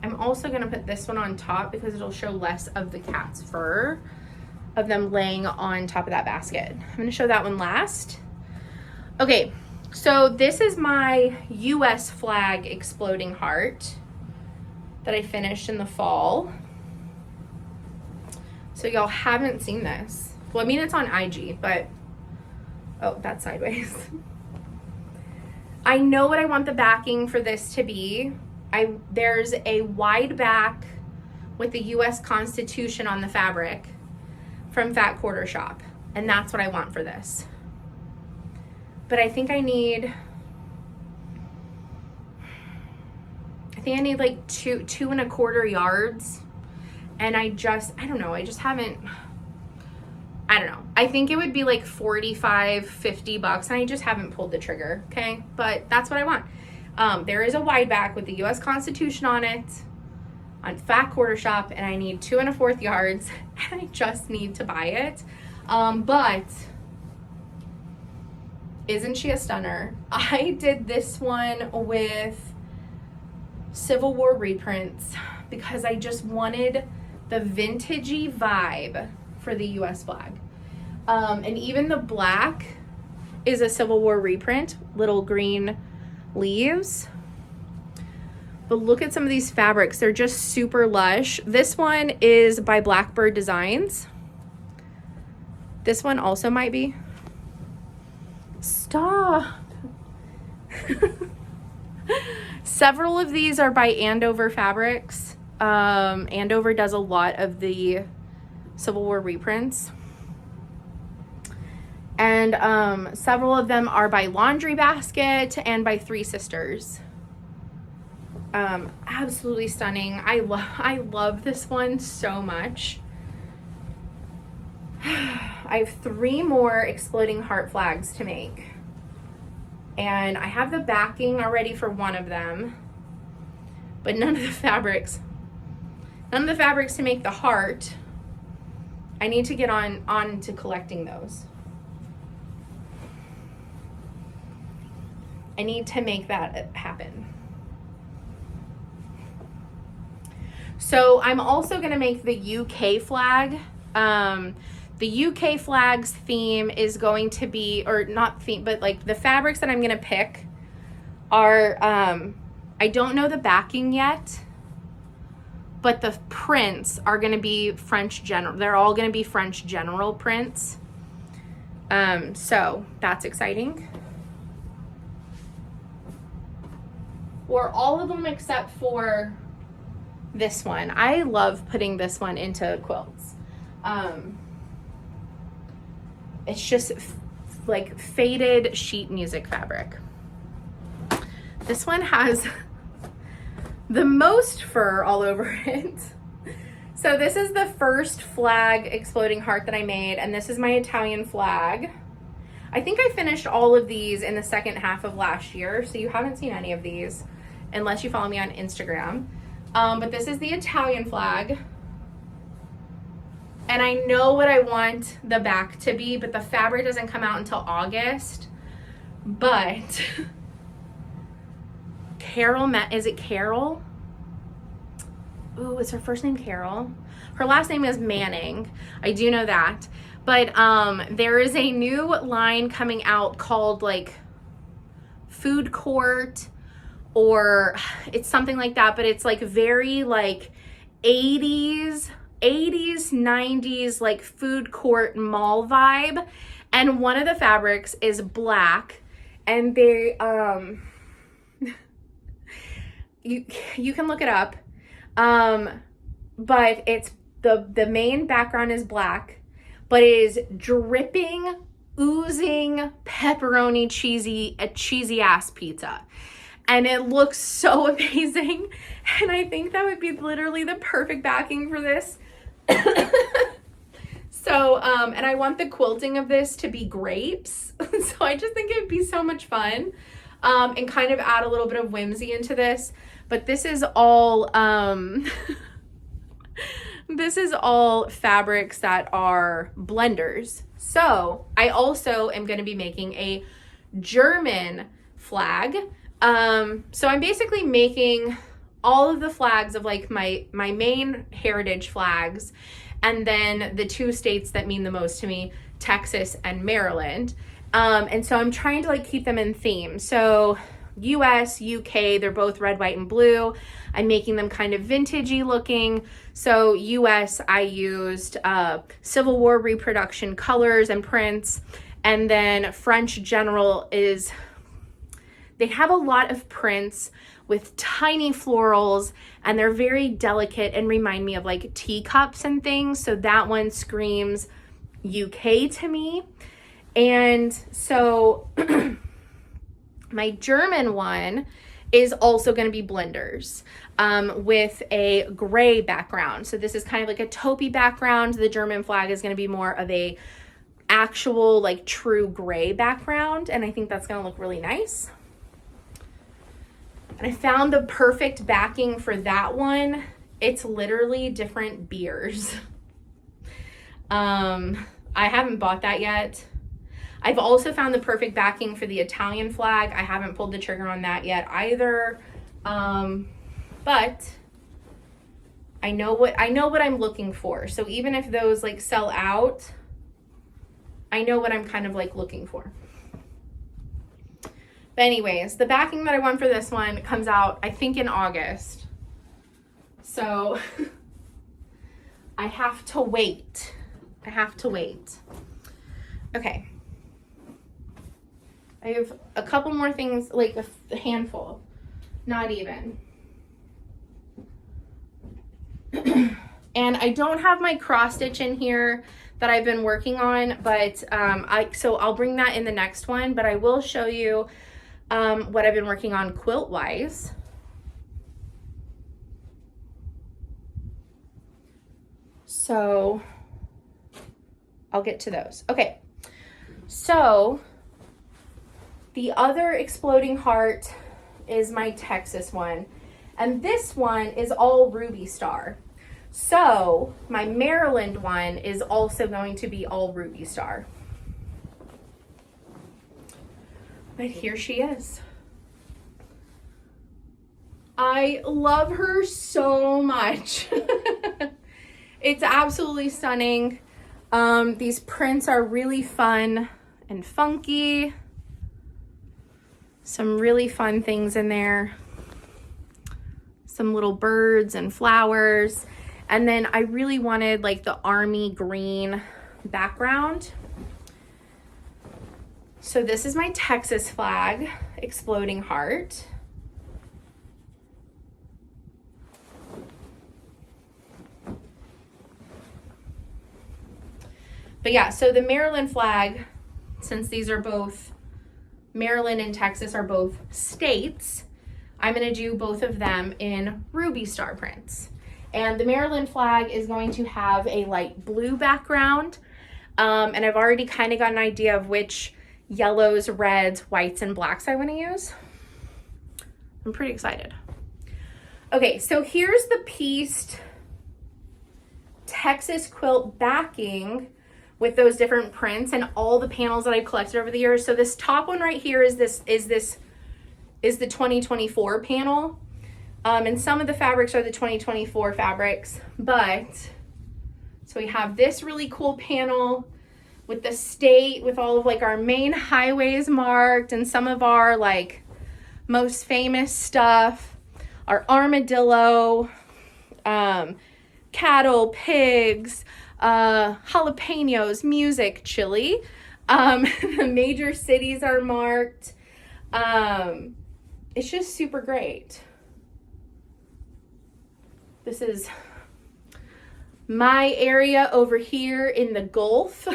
I'm also going to put this one on top because it'll show less of the cat's fur of them laying on top of that basket. I'm going to show that one last. Okay, so this is my US flag exploding heart that I finished in the fall. So y'all haven't seen this. Well, I mean, it's on IG, but, oh, that's sideways. I know what I want the backing for this to be. There's a wide back with the US Constitution on the fabric from Fat Quarter Shop, and that's what I want for this. But I think I need like two and a quarter yards, and I don't know, I don't know. I think it would be like $45-50, and I just haven't pulled the trigger, okay? But that's what I want. There is a wide back with the US Constitution on it on Fat Quarter Shop, and I need 2 1/4 yards, and I just need to buy it. But isn't she a stunner? I did this one with Civil War reprints because I just wanted the vintagey vibe for the US flag. And even the black is a Civil War reprint, little green leaves. But look at some of these fabrics. They're just super lush. This one is by Blackbird Designs. This one also might be. Stop. Several of these are by Andover Fabrics. Andover does a lot of the Civil War reprints. And several of them are by Laundry Basket and by Three Sisters. Absolutely stunning. I love this one so much. I have 3 more exploding heart flags to make. And I have the backing already for one of them. But none of the fabrics to make the heart. I need to get on to collecting those. I need to make that happen. So I'm also going to make the UK flag. The UK flag's theme is going to be, or not theme, but like the fabrics that I'm going to pick are, I don't know the backing yet, but the prints are going to be French general. They're all going to be French general prints. So that's exciting. Or all of them except for this one. I love putting this one into quilts. It's just like faded sheet music fabric. This one has the most fur all over it. So this is the first flag exploding heart that I made, and this is my Italian flag. I think I finished all of these in the second half of last year, so you haven't seen any of these unless you follow me on Instagram. But this is the Italian flag. And I know what I want the back to be, but the fabric doesn't come out until August. But Carol, is it Carol? Ooh, is her first name Carol? Her last name is Manning. I do know that. But there is a new line coming out called like Food Court, or it's something like that, but it's like very like 80s, 90s, like food court mall vibe. And one of the fabrics is black, and they, you can look it up. But it's the main background is black, but it is dripping, oozing pepperoni cheesy ass pizza. And it looks so amazing. And I think that would be literally the perfect backing for this. So So, and I want the quilting of this to be grapes. So I just think it'd be so much fun, and kind of add a little bit of whimsy into this. But this is all, this is all fabrics that are blenders. So I also am going to be making a German flag. So I'm basically making all of the flags of like my main heritage flags, and then the two states that mean the most to me, Texas and Maryland. And so I'm trying to like keep them in theme. So US, UK, they're both red, white, and blue. I'm making them kind of vintagey looking. So US, I used Civil War reproduction colors and prints. And then French General is, they have a lot of prints with tiny florals, and they're very delicate and remind me of like teacups and things. So that one screams UK to me. And so my German one is also going to be blenders, with a gray background. So this is kind of like a taupey background. The German flag is going to be more of a actual like true gray background, and I think that's going to look really nice. And I found the perfect backing for that one. It's literally different beers. I haven't bought that yet. I've also found the perfect backing for the Italian flag. I haven't pulled the trigger on that yet either. But I know what I'm looking for. So even if those like sell out, I know what I'm kind of like looking for. But anyways, the backing that I want for this one comes out, I think, in August. So I have to wait. Okay. I have a couple more things, like a handful, not even. And I don't have my cross stitch in here that I've been working on, but so I'll bring that in the next one, but I will show you what I've been working on quilt wise. So I'll get to those. Okay, so the other exploding heart is my Texas one, and this one is all Ruby Star. So my Maryland one is also going to be all Ruby Star. But here she is. I love her so much. It's absolutely stunning. These prints are really fun and funky. Some really fun things in there. Some little birds and flowers. And then I really wanted like the army green background. So this is my Texas flag, exploding heart. But yeah, so the Maryland flag, since these are both, Maryland and Texas are both states, I'm gonna do both of them in Ruby Star prints. And the Maryland flag is going to have a light blue background. And I've already kind of got an idea of which yellows, reds, whites, and blacks I want to use. I'm pretty excited. Okay, so here's the pieced Texas quilt backing with those different prints and all the panels that I've collected over the years. So this top one right here is the 2024 panel. And some of the fabrics are the 2024 fabrics, but so we have this really cool panel with the state, with all of like our main highways marked and some of our like most famous stuff, our armadillo, cattle, pigs, jalapenos, music, chili. The major cities are marked. It's just super great. This is my area over here in the Gulf.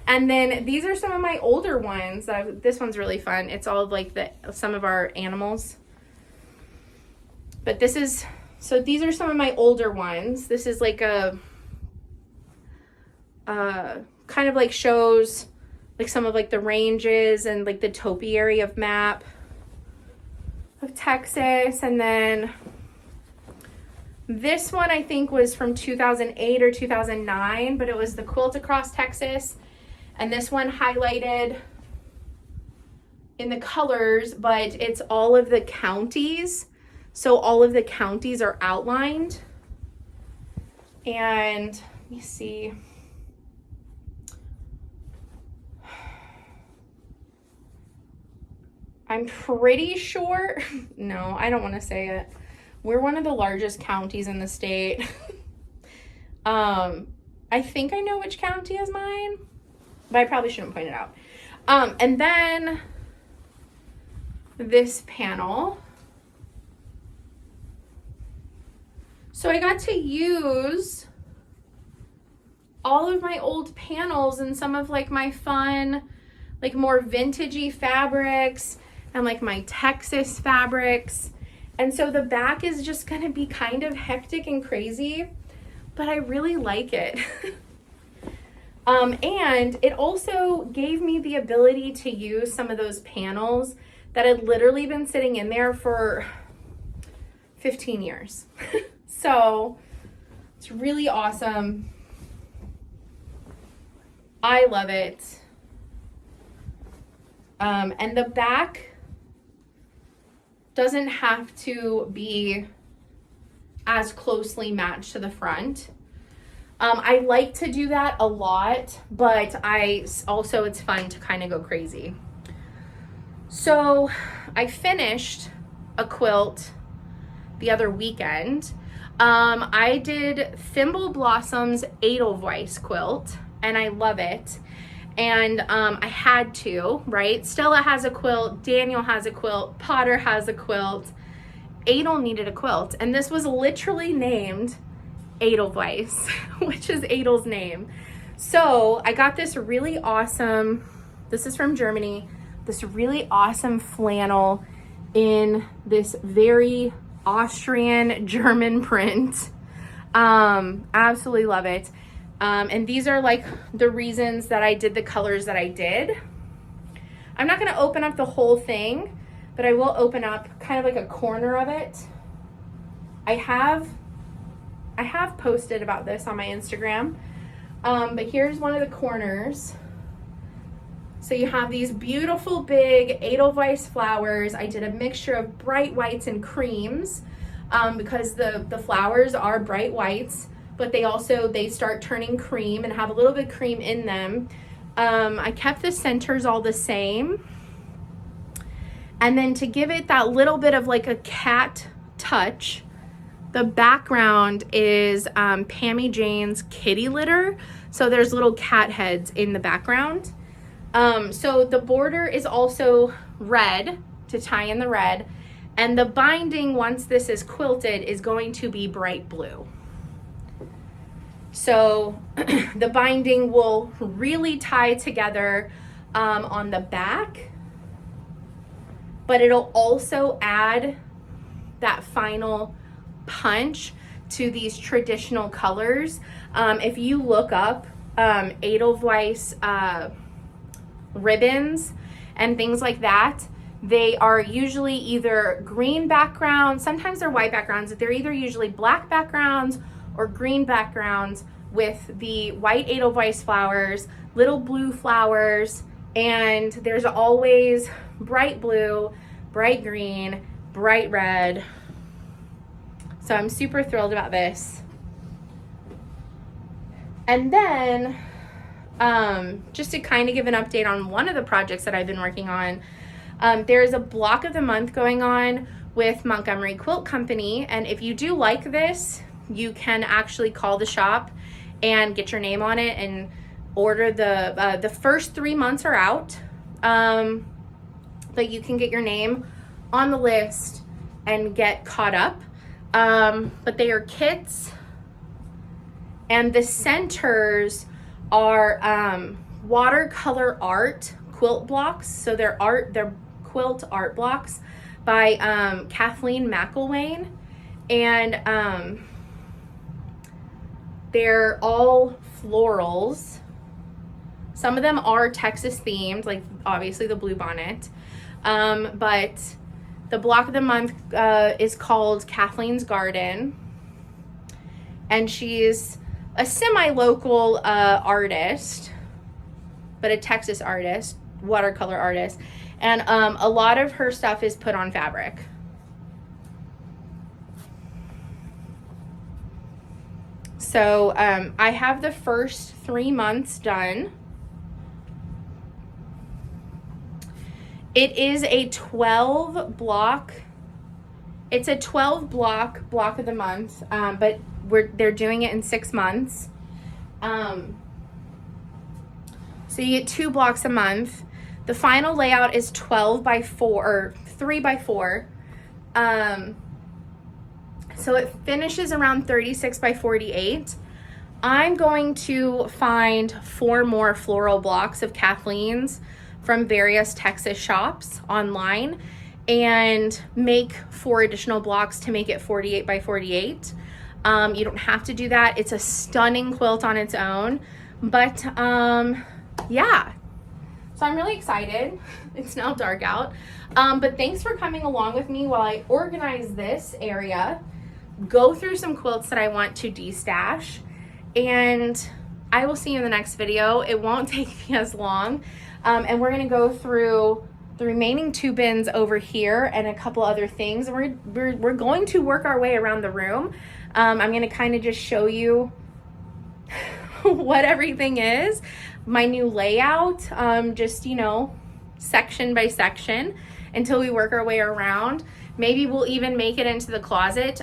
And then these are some of my older ones. This one's really fun. It's all of like some of our animals. But so these are some of my older ones. This is like kind of like shows like some of like the ranges and like the topiary of map of Texas. And then this one I think was from 2008 or 2009, but it was the Quilt Across Texas. And this one highlighted in the colors, but it's all of the counties. So all of the counties are outlined. And let me see. I'm pretty sure, no, I don't want to say it. We're one of the largest counties in the state. I think I know which county is mine, but I probably shouldn't point it out. And then this panel. So I got to use all of my old panels and some of like my fun, like more vintagey fabrics and like my Texas fabrics. And so the back is just gonna be kind of hectic and crazy, but I really like it. And it also gave me the ability to use some of those panels that had literally been sitting in there for 15 years. So it's really awesome. I love it. And the back doesn't have to be as closely matched to the front. I like to do that a lot, but it's fun to kind of go crazy. So I finished a quilt the other weekend. I did Thimble Blossom's Edelweiss quilt, and I love it. And I had to, right? Stella has a quilt, Daniel has a quilt, Potter has a quilt, Adel needed a quilt, and this was literally named Edelweiss, which is Adel's name. So I got this really awesome, this is from Germany, this really awesome flannel in this very Austrian German print. Absolutely love it. And these are like the reasons that I did the colors that I did. I'm not going to open up the whole thing, but I will open up kind of like a corner of it. I have posted about this on my Instagram, but here's one of the corners. So you have these beautiful big Edelweiss flowers. I did a mixture of bright whites and creams because the flowers are bright whites, but they start turning cream and have a little bit of cream in them. I kept the centers all the same. And then to give it that little bit of like a cat touch, the background is Pammy Jane's kitty litter. So there's little cat heads in the background. So the border is also red to tie in the red. And the binding, once this is quilted, is going to be bright blue. So the binding will really tie together on the back, but it'll also add that final punch to these traditional colors. If you look up Edelweiss ribbons and things like that, they are usually either green backgrounds, sometimes they're white backgrounds, but they're either usually black backgrounds or green backgrounds with the white Edelweiss flowers, little blue flowers, and there's always bright blue, bright green, bright red. So I'm super thrilled about this. And then just to kind of give an update on one of the projects that I've been working on, there's a block of the month going on with Montgomery Quilt Company, and if you do like this, you can actually call the shop and get your name on it and order. The first 3 months are out, but you can get your name on the list and get caught up. But they are kits, and the centers are watercolor art quilt blocks. So they're quilt art blocks by Kathleen McElwain, and They're all florals. Some of them are Texas themed, like obviously the blue bonnet. But the block of the month is called Kathleen's Garden. And she's a semi-local artist, but a Texas artist, watercolor artist. And a lot of her stuff is put on fabric. So I have the first 3 months done. It is a 12 block. It's a 12 block of the month, but they're doing it in 6 months. So you get 2 blocks a month. The final layout is 12 by 4 or 3 by 4. So it finishes around 36 by 48. I'm going to find 4 more floral blocks of Kathleen's from various Texas shops online and make 4 additional blocks to make it 48 by 48. You don't have to do that. It's a stunning quilt on its own, but yeah. So I'm really excited. It's now dark out. But thanks for coming along with me while I organize this area, go through some quilts that I want to destash, and I will see you in the next video. It won't take me as long. And we're gonna go through the remaining 2 bins over here and a couple other things. And we're going to work our way around the room. I'm gonna kind of just show you what everything is, my new layout, just, you know, section by section until we work our way around. Maybe we'll even make it into the closet.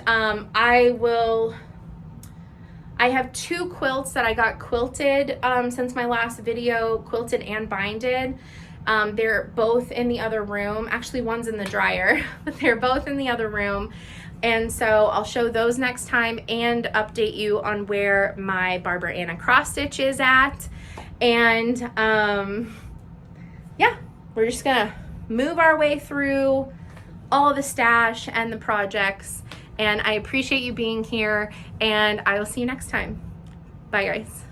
I have 2 quilts that I got quilted since my last video, quilted and binded. They're both in the other room. Actually, one's in the dryer, but they're both in the other room. And so I'll show those next time and update you on where my Barbara Anna cross stitch is at. And yeah, we're just gonna move our way through all the stash and the projects. And I appreciate you being here, and I will see you next time. Bye, guys.